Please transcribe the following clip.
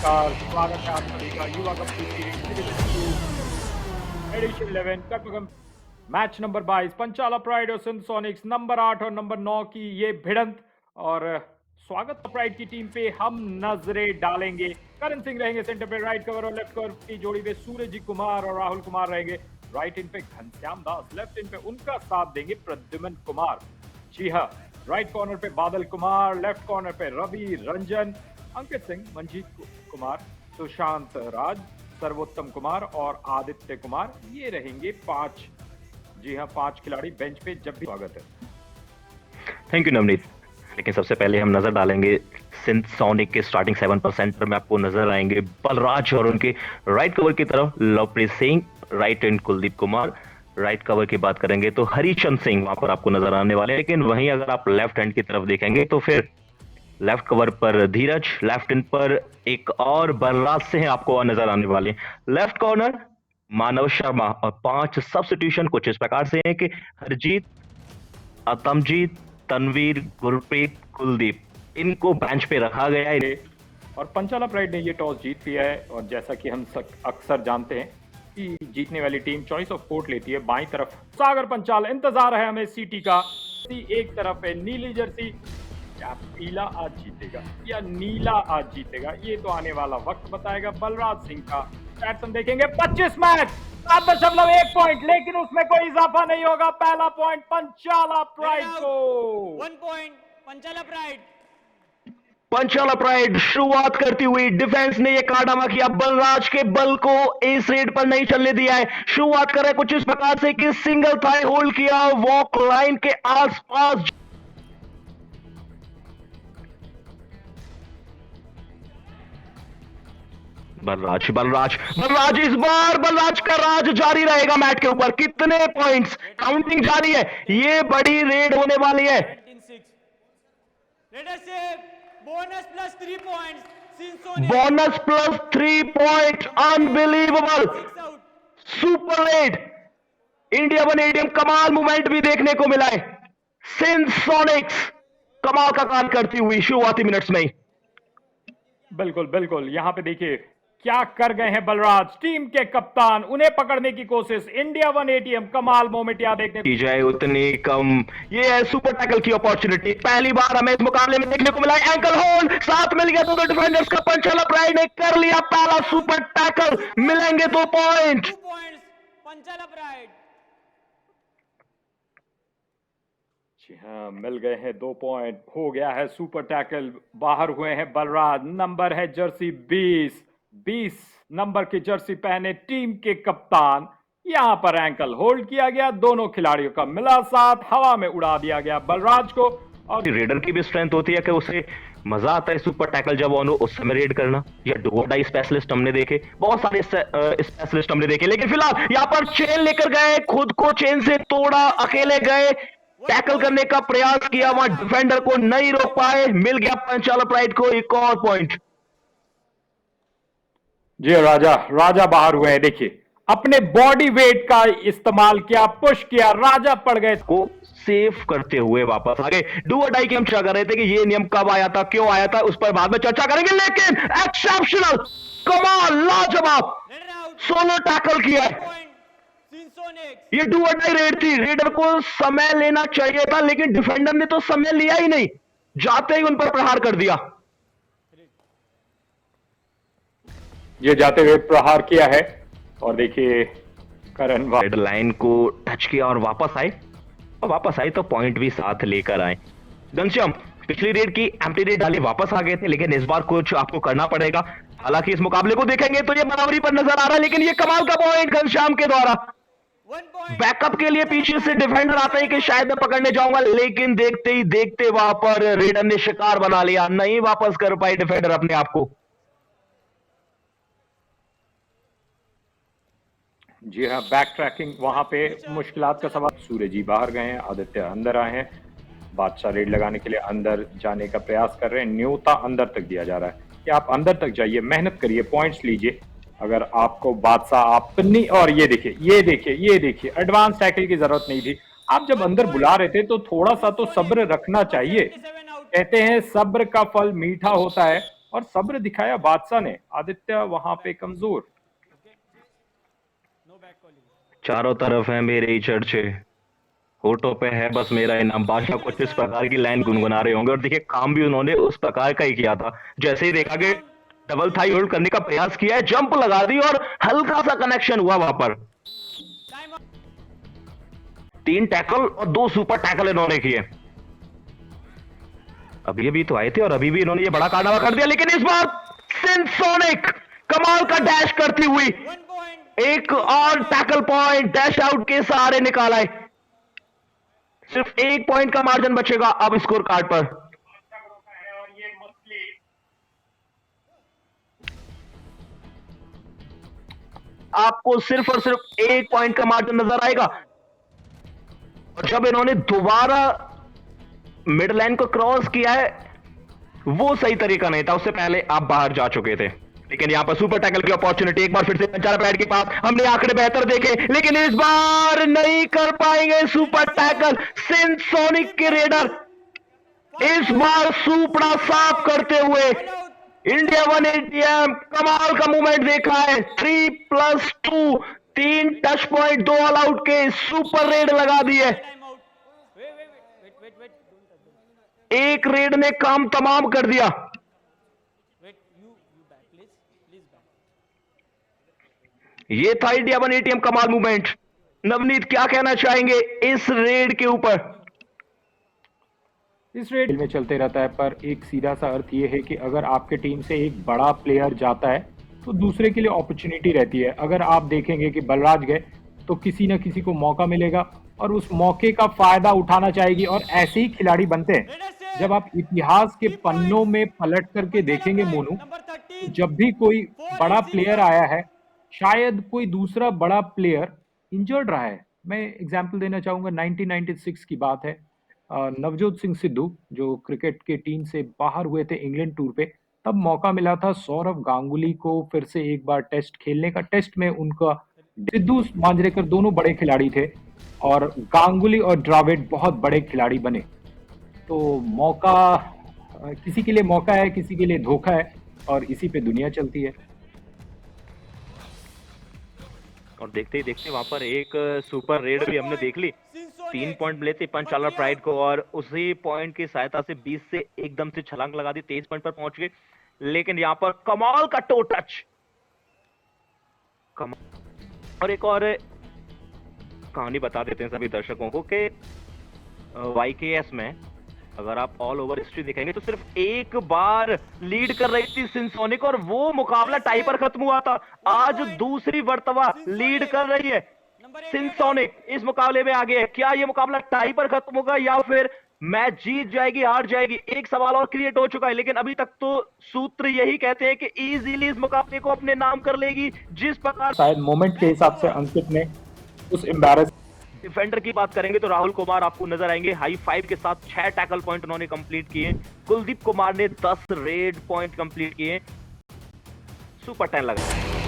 नमस्कार, स्वागत है आप सभी का युवा कप की edition 11 cup match number 22 Panchala Pride और सिंध सोनिक्स नंबर 8 और नंबर 9 की ये भिड़ंत। और स्वागत प्राइड की टीम पे हम नजरें डालेंगे। करण सिंह रहेंगे सेंटर पे, राइट कवर और लेफ्ट कवर की जोड़ी पे सूरज कुमार और राहुल कुमार रहेंगे। राइट इन पे घनश्याम दास, लेफ्ट इन पे उनका साथ देंगे प्रद्युमन कुमार। जी हाँ, राइट कॉर्नर पे बादल कुमार, लेफ्ट कॉर्नर पे रवि रंजन, अंकित सिंह, मंजीत कुमार, सुशांत राज, सर्वोत्तम कुमार और आदित्य कुमार। ये रहेंगे 5, जी हाँ 5 खिलाड़ी बेंच पे जब भी। स्वागत है। Thank you Navneet. लेकिन सबसे पहले हम नजर डालेंगे सिंध सोनिक के स्टार्टिंग 7% पर। में आपको नजर आएंगे बलराज और उनके राइट कवर की तरफ Lovepreet Singh, right and Kuldeep Kumar. Right cover की बात करेंगे तो हरिचंद सिंह वहां पर आपको नजर आने वाले हैं। लेकिन वहीं अगर आप लेफ्ट हैंड की तरफ देखेंगे तो फिर लेफ्ट कवर पर धीरज, लेफ्ट एंड पर एक और बलराज सिंह आपको नजर आने वाले हैं। लेफ्ट कॉर्नर मानव शर्मा और 5 सब्स्टिट्यूशन कुछ इस प्रकार से हैं कि हरजीत, अतमजीत, तनवीर, गुरप्रीत, कुलदीप, इनको बेंच पे रखा गया है। और पंचाला प्राइड ने ये टॉस जीत लिया है और जैसा कि हम अक्सर जानते हैं कि जीतने वाली टीम चॉइस ऑफ कोर्ट लेती है। बाईं तरफ सागर पंचाल, इंतजार है हमें सीटी का। एक तरफ है नीली जर्सी, क्या पीला आज जीतेगा या नीला आज जीतेगा, ये तो आने वाला वक्त बताएगा। बलराज सिंह का स्टैट्स हम देखेंगे। 25 मैच 7.1 पॉइंट, लेकिन उसमें कोई इजाफा नहीं होगा। पहला पॉइंट पंचाला प्राइड को। 1 पॉइंट पंचाला प्राइड। पंचाला प्राइड शुरुआत करती हुई डिफेंस ने यह कारनामा किया, बलराज के बल को इस रेड पर नहीं चलने दिया है। शुरुआत कर रहे कुछ इस प्रकार से कि सिंगल थाई होल्ड किया, वॉक लाइन के आसपास। बलराज बलराज बलराज इस बार बलराज का राज जारी रहेगा मैट के ऊपर। कितने पॉइंट्स, काउंटिंग जारी है, ये बड़ी रेड होने वाली है। Bonus plus 3 points, bonus plus 3 point, unbelievable, super red. India one ATM कमाल मूवमेंट भी देखने को मिला है। सिंध सोनिक्स कमाल का काम करती हुई शुरुआती मिनट्स में। बिल्कुल बिल्कुल, यहां पे देखिए क्या कर गए हैं बलराज, टीम के कप्तान, उन्हें पकड़ने की कोशिश। इंडिया वन एटीएम कमाल मोमेंट यहां देखने की जाए उतनी कम। ये है सुपर टैकल की अपॉर्चुनिटी, पहली बार हमें इस मुकाबले में देखने को मिला। एंकल होल्ड साथ मिल गया तो डिफेंडर्स का। पंचाला प्राइड ने कर लिया पहला सुपर टैकल, मिलेंगे 2 पॉइंट। पंचाला प्राइड। हाँ, मिल गए हैं 2 पॉइंट, हो गया है सुपर टैकल। बाहर हुए हैं बलराज, नंबर है जर्सी 20 नंबर की जर्सी पहने टीम के कप्तान। यहां पर एंकल होल्ड किया गया, दोनों खिलाड़ियों का मिला साथ, हवा में उड़ा दिया गया बलराज को। और रेडर की भी स्ट्रेंथ होती है कि उसे मजा आता है सुपर टैकल जब ऑन हो उस समय रेड करना। या डू और डाई स्पेशलिस्ट हमने देखे, बहुत सारे स्पेशलिस्ट हमने देखे, लेकिन फिलहाल यहां पर चेन लेकर गए, खुद को चेन से तोड़ा, अकेले गए, टैकल करने का प्रयास किया, वहां डिफेंडर को नहीं रोक पाए, मिल गया पंचाला प्राइड को एक और पॉइंट। जी राजा बाहर हुए हैं। देखिए अपने बॉडी वेट का इस्तेमाल किया, पुश किया, राजा पड़ गए को सेव करते हुए वापस आ गए। डू और डाई की हम चर्चा कर रहे थे कि ये नियम कब आया था, क्यों आया था, उस पर बाद में चर्चा करेंगे। लेकिन एक्सेप्शनल, कमाल, लाजवाब सोलो टैकल किया है। ये डू और डाई रेड थी, रेडर को समय लेना चाहिए था, लेकिन डिफेंडर ने तो समय लिया ही नहीं, जाते ही उन पर प्रहार कर दिया। ये जाते हुए प्रहार किया है और देखिए करण रेड लाइन को टच किया और वापस आए तो पॉइंट भी साथ लेकर आए। घनश्याम पिछली रेड की एम्प्टी रेड डाले वापस आ गए थे, लेकिन इस बार कुछ आपको करना पड़ेगा। हालांकि इस मुकाबले को देखेंगे तो ये बराबरी पर नजर आ रहा है, लेकिन ये कमाल का पॉइंट घनश्याम के द्वारा। बैकअप के लिए पीछे से डिफेंडर आता है कि शायद मैं पकड़ने जाऊंगा, लेकिन देखते ही देखते वहां पर रेडर ने शिकार बना लिया, नहीं वापस कर पाई डिफेंडर अपने आप को। जी हाँ, बैक ट्रैकिंग वहां पे मुश्किलात का सवाल। सूरज जी बाहर गए हैं, आदित्य अंदर आए हैं। बादशाह रेड लगाने के लिए अंदर जाने का प्रयास कर रहे हैं, न्योता अंदर तक दिया जा रहा है कि आप अंदर तक जाइए, मेहनत करिए, पॉइंट्स लीजिए। अगर आपको बादशाह अपनी, और ये देखिए एडवांस टैकल की जरूरत नहीं थी। आप जब अंदर बुला रहे थे तो थोड़ा सा तो सब्र रखना चाहिए। कहते हैं सब्र का फल मीठा होता है, और सब्र दिखाया बादशाह ने। आदित्य वहां पे कमजोर। No back calling. चारों तरफ है मेरे ही चर्चे, होठों पे है बस मेरा इनाम। बादशाह कुछ इस प्रकार की लाइन गुनगुना रहे होंगे और देखिए काम भी उन्होंने उस प्रकार का ही किया था। जैसे ही देखा कि डबल थाई होल्ड करने का प्रयास किया है, जंप लगा दी और हल्का सा कनेक्शन हुआ वहां पर। Time out. 3 टैकल और 2 सुपर टैकल इन्होंने किए। अभी अभी तो आए थे और अभी भी इन्होंने ये बड़ा कारनामा कर दिया, लेकिन इस बार सिंसोनिक कमाल का डैश करती हुई 1 पॉइंट। एक और टैकल पॉइंट डैश आउट के सहारे निकाला है। सिर्फ 1 पॉइंट का मार्जिन बचेगा अब स्कोर कार्ड पर। आपको सिर्फ और सिर्फ 1 पॉइंट का मार्जिन नजर आएगा। और जब इन्होंने दोबारा मिड लाइन को क्रॉस किया है, वो सही तरीका नहीं था, उससे पहले आप बाहर जा चुके थे। लेकिन यहां पर सुपर टैकल की अपॉर्चुनिटी एक बार फिर से पंचाला प्राइड के पास। हमने आंकड़े बेहतर देखे, लेकिन इस बार नहीं कर पाएंगे सुपर टैकल। सिंसोनिक के रेडर इस बार सुपड़ा साफ करते हुए इंडिया 180M कमाल का मूवमेंट देखा है। 3+2 3 टच पॉइंट, 2 ऑल आउट के सुपर रेड लगा दिए। Time out. वेट। एक रेड ने काम तमाम कर दिया। Wait you back please back. ये था इंडिया 180M कमाल मूवमेंट। नवनीत क्या कहना चाहेंगे इस रेड के ऊपर? इस रेड में चलते रहता है, पर एक सीधा सा अर्थ ये है कि अगर आपके टीम से एक बड़ा प्लेयर जाता है तो दूसरे के लिए अपॉर्चुनिटी रहती है। अगर आप देखेंगे कि बलराज गए तो किसी न किसी को मौका मिलेगा और उस मौके का फायदा उठाना चाहेगी, और ऐसे ही खिलाड़ी बनते हैं। जब आप इतिहास के पन्नों में पलट करके देखेंगे मोनू, नंबर तो 13। जब भी कोई बड़ा प्लेयर आया है, शायद कोई दूसरा बड़ा प्लेयर इंजर्ड रहा है। मैं एग्जांपल देना चाहूंगा, 1996 की बात है। नवजोत सिंह सिद्धू जो क्रिकेट के टीम से बाहर हुए थे इंग्लैंड टूर पे, तब मौका मिला था सौरव गांगुली को फिर से एक बार टेस्ट खेलने का। टेस्ट में उनका सिद्धू मांजरेकर दोनों बड़े खिलाड़ी थे और गांगुली और द्रविड़ बहुत बड़े खिलाड़ी बने। तो मौका किसी के लिए मौका है, किसी के लिए धोखा है, और इसी पे दुनिया चलती है। और देखते ही देखते वहां पर एक सुपर रेड भी हमने देख ली। 3 पॉइंट मिले थे पंचाला प्राइड को और उसी पॉइंट की सहायता से 20 से एकदम से छलांग लगा दी, 23 पॉइंट पर पहुंच गए। लेकिन यहां पर कमाल का टो टच। और एक और कहानी बता देते हैं सभी दर्शकों को कि YKS में अगर आप ऑल ओवर हिस्ट्री दिखेंगे तो सिर्फ एक बार लीड कर रही थी सिंसोनिक और वो मुकाबला टाई पर खत्म हुआ था। आज दूसरी मर्तबा लीड कर रही है सिंसोनिक, इस मुकाबले में आगे है। क्या ये मुकाबला टाई पर खत्म होगा या फिर मैच जीत जाएगी, हार जाएगी? एक सवाल और क्रिएट हो चुका है, लेकिन अभी तक तो सूत्र यही कहते हैं कि इजीली इस मुकाबले को अपने नाम कर लेगी। जिस प्रकार शायद मोमेंट के हिसाब से अंकित ने उस एम्बैरेस डिफेंडर की बात करेंगे तो राहुल कुमार आपको नजर आएंगे हाई 5 के साथ 6 टैकल पॉइंट उन्होंने कंप्लीट किए। कुलदीप कुमार ने 10 रेड पॉइंट कंप्लीट किए। सुपर 10 लगा।